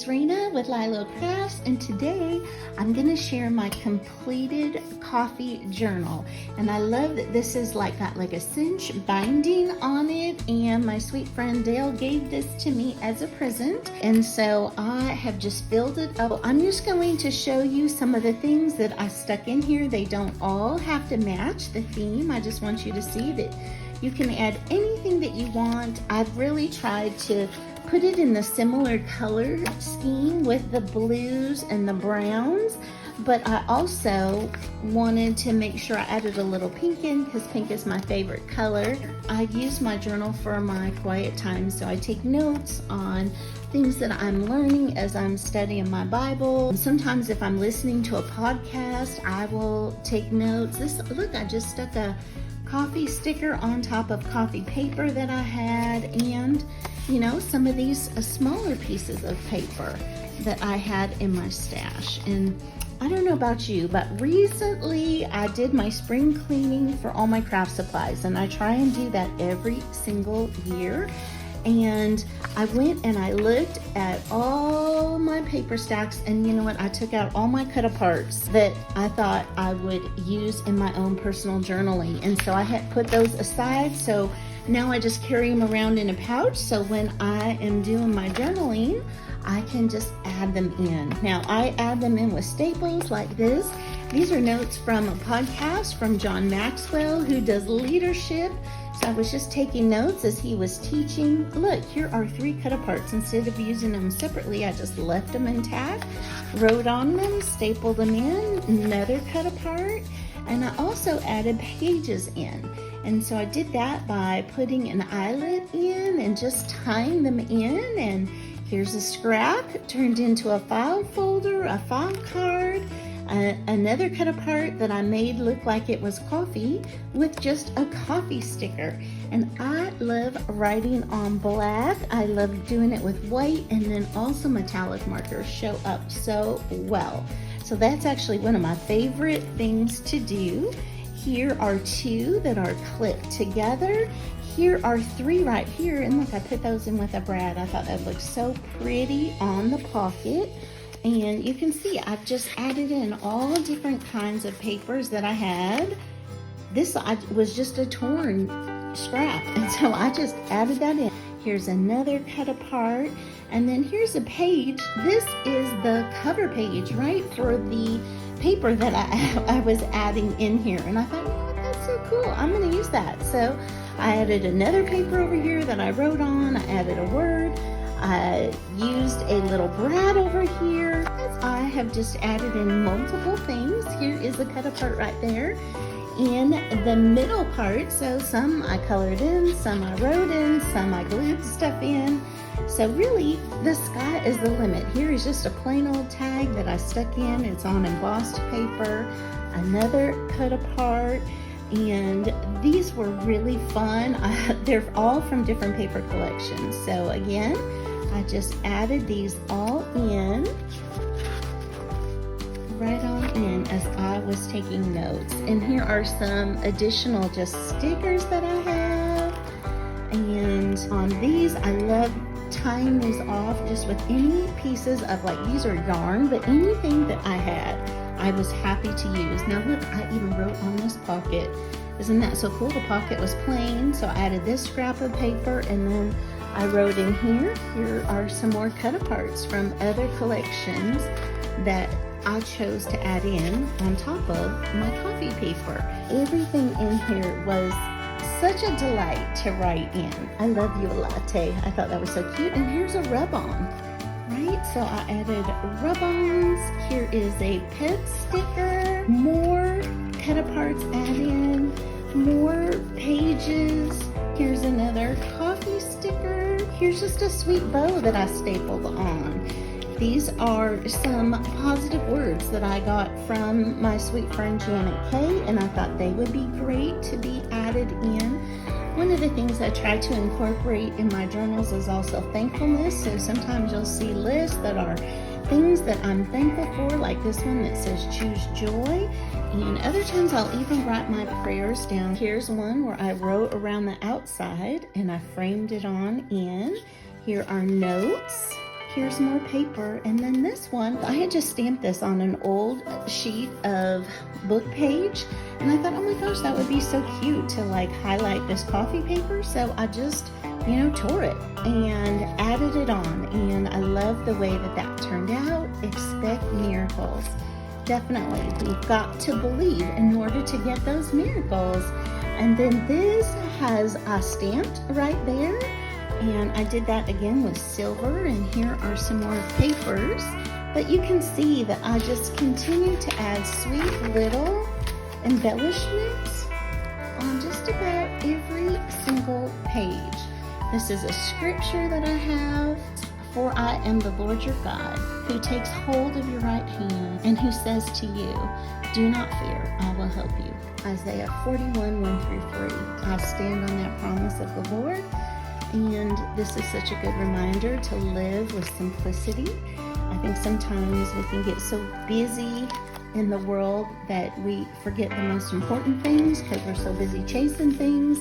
it's Rena with Lilo Crafts, and today I'm going to share my completed coffee journal. And I love that this is got like a cinch binding on it, and my sweet friend Dale gave this to me as a present, and so I have just filled it up. I'm just going to show you some of the things that I stuck in here. They don't all have to match the theme. I just want you to see that you can add anything that you want. I've really tried to put it in the similar color scheme with the blues and the browns, but I also wanted to make sure I added a little pink in because pink is my favorite color. I use my journal for my quiet time, so I take notes on things that I'm learning as I'm studying my Bible. Sometimes if I'm listening to a podcast, I will take notes. Look, I just stuck a coffee sticker on top of coffee paper that I had, and some of these smaller pieces of paper that I had in my stash. And I don't know about you, but recently I did my spring cleaning for all my craft supplies, and I try and do that every single year. And I went and I looked at all my paper stacks, and you know what? I took out all my cut aparts that I thought I would use in my own personal journaling. And so I had put those aside. So now I just carry them around in a pouch. So when I am doing my journaling, I can just add them in. Now I add them in with staples like this. These are notes from a podcast from John Maxwell, who does leadership. So I was just taking notes as he was teaching. Look, here are 3 cut aparts. Instead of using them separately, I just left them intact, wrote on them, stapled them in, another cut apart, and I also added pages in. And so I did that by putting an eyelet in and just tying them in. And here's a scrap turned into a file folder, a file card, another cut apart that I made look like it was coffee with just a coffee sticker. And I love writing on black. I love doing it with white, and then also metallic markers show up so well. So that's actually one of my favorite things to do. Here are 2 that are clipped together. Here are 3 right here, and look, I put those in with a brad. I thought that looked so pretty on the pocket. And you can see I've just added in all different kinds of papers that I had. This was just a torn scrap, and so I just added that in. Here's another cut apart, and then here's a page. This is the cover page, right, for the paper that I was adding in here. And I thought, what, that's so cool. I'm going to use that. So I added another paper over here that I wrote on. I added a word. I used a little brad over here. I have just added in multiple things. Here is a cut apart right there in the middle part. So some I colored in, some I wrote in, some I glued stuff in. So really, the sky is the limit. Here is just a plain old tag that I stuck in. It's on embossed paper. Another cut apart. And these were really fun. They're all from different paper collections. So again, I just added these all in, right on in as I was taking notes. And here are some additional just stickers that I have. And on these, I love tying these off just with any pieces of, these are yarn, but anything that I had, I was happy to use. Now look, I even wrote on this pocket. Isn't that so cool? The pocket was plain, so I added this scrap of paper, and then I wrote in here. Here are some more cut aparts from other collections that I chose to add in on top of my coffee paper. Everything in here was such a delight to write in. I love you a latte. I thought that was so cute. And here's a rub-on, right? So I added rub-ons. Here is a pet sticker. More cut aparts add in. More pages. Here's another coffee sticker. Here's just a sweet bow that I stapled on. These are some positive words that I got from my sweet friend Janet Kay, and I thought they would be great to be added in. One of the things I try to incorporate in my journals is also thankfulness. So sometimes you'll see lists that are things that I'm thankful for, like this one that says choose joy. And other times I'll even write my prayers down. Here's one where I wrote around the outside and I framed it on in. Here are notes. here's more paper. And then this one, I had just stamped this on an old sheet of book page. And I thought, oh my gosh, that would be so cute to like highlight this coffee paper. So I just, tore it and added it on. And I love the way that turned out. Expect miracles. Definitely, we've got to believe in order to get those miracles. And then this has stamped right there. And I did that again with silver, and here are some more papers. But you can see that I just continue to add sweet little embellishments on just about every single page. This is a scripture that I have. For I am the Lord your God, who takes hold of your right hand and who says to you, do not fear, I will help you. Isaiah 41, 1-3. I stand on that promise of the Lord. And this is such a good reminder to live with simplicity. I think sometimes we can get so busy in the world that we forget the most important things because we're so busy chasing things.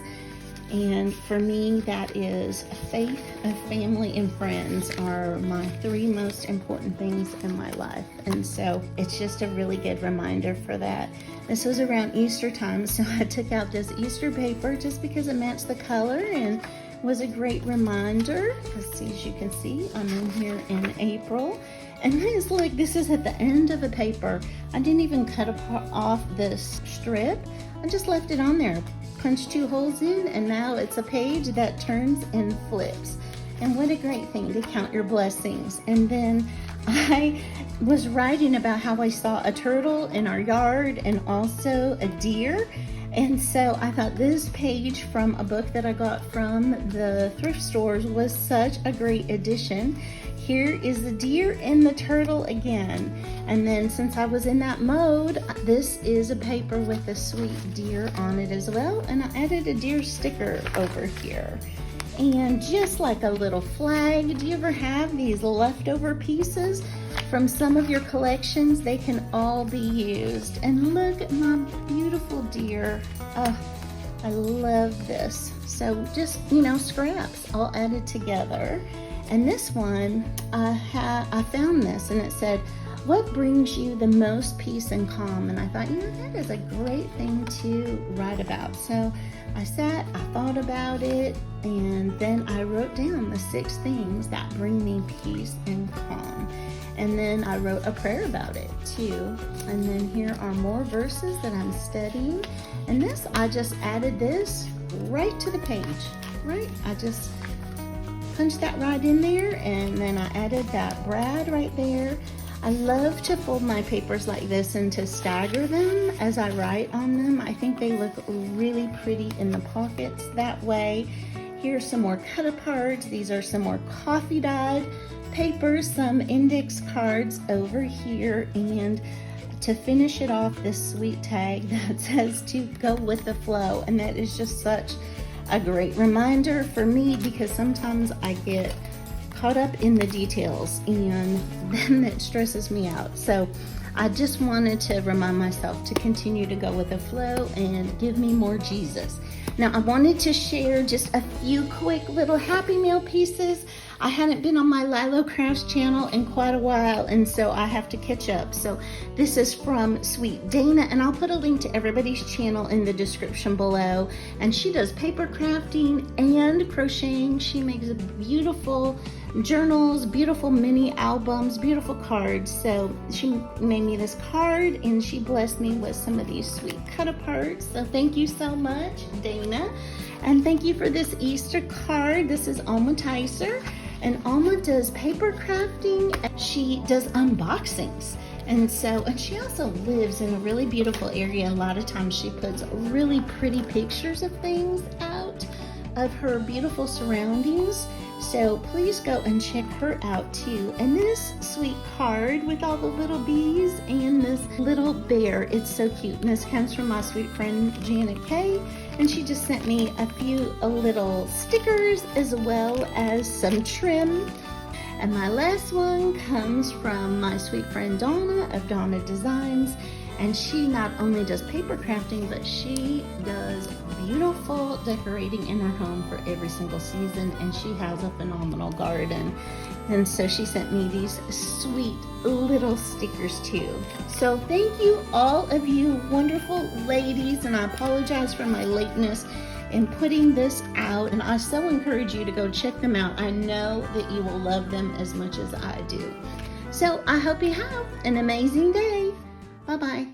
And for me, that is faith, family, and friends are my 3 most important things in my life. And so it's just a really good reminder for that. This was around Easter time, so I took out this Easter paper just because it matched the color and was a great reminder. As you can see, I'm in here in April. And it's like, this is at the end of a paper. I didn't even cut off this strip. I just left it on there. Punched 2 holes in, and now it's a page that turns and flips. And what a great thing to count your blessings. And then I was writing about how I saw a turtle in our yard and also a deer. And so I thought this page from a book that I got from the thrift stores was such a great addition. Here is the deer and the turtle again. And then since I was in that mode, this is a paper with a sweet deer on it as well. And I added a deer sticker over here. And just like a little flag, do you ever have these leftover pieces from some of your collections? They can all be used. And look at my beautiful deer. Oh, I love this. So just, scraps all added together. And this one, I found this and it said, what brings you the most peace and calm? And I thought, that is a great thing to write about. So I sat, I thought about it, and then I wrote down the 6 things that bring me peace and calm. And then I wrote a prayer about it too. And then here are more verses that I'm studying. And this, I just added this right to the page, right? I just punched that right in there, and then I added that brad right there. I love to fold my papers like this and to stagger them as I write on them. I think they look really pretty in the pockets that way. Here's some more cut aparts. These are some more coffee dyed papers, some index cards over here, and to finish it off, this sweet tag that says to go with the flow. And that is just such a great reminder for me because sometimes I get caught up in the details and then it stresses me out. So I just wanted to remind myself to continue to go with the flow and give me more Jesus. Now I wanted to share just a few quick little Happy Meal pieces. I hadn't been on my Lilo Crafts channel in quite a while, and so I have to catch up. So this is from Sweet Dana, and I'll put a link to everybody's channel in the description below. And she does paper crafting and crocheting. She makes beautiful journals, beautiful mini albums, beautiful cards. So she made me this card and she blessed me with some of these sweet cut aparts. So thank you so much, Dana. And thank you for this Easter card. This is Alma Tyser. And Alma does paper crafting. She does unboxings. And she also lives in a really beautiful area. A lot of times she puts really pretty pictures of things out of her beautiful surroundings. So please go and check her out too. And this sweet card with all the little bees and this little bear, it's so cute. And this comes from my sweet friend Janet Kay. And she just sent me a few little stickers as well as some trim. And my last one comes from my sweet friend Donna of Donna Designs. And she not only does paper crafting, but she does beautiful heartfelt decorating in her home for every single season, and she has a phenomenal garden. And so she sent me these sweet little stickers too. So thank you, all of you wonderful ladies, and I apologize for my lateness in putting this out, and I so encourage you to go check them out. I know that you will love them as much as I do. So I hope you have an amazing day. Bye-bye.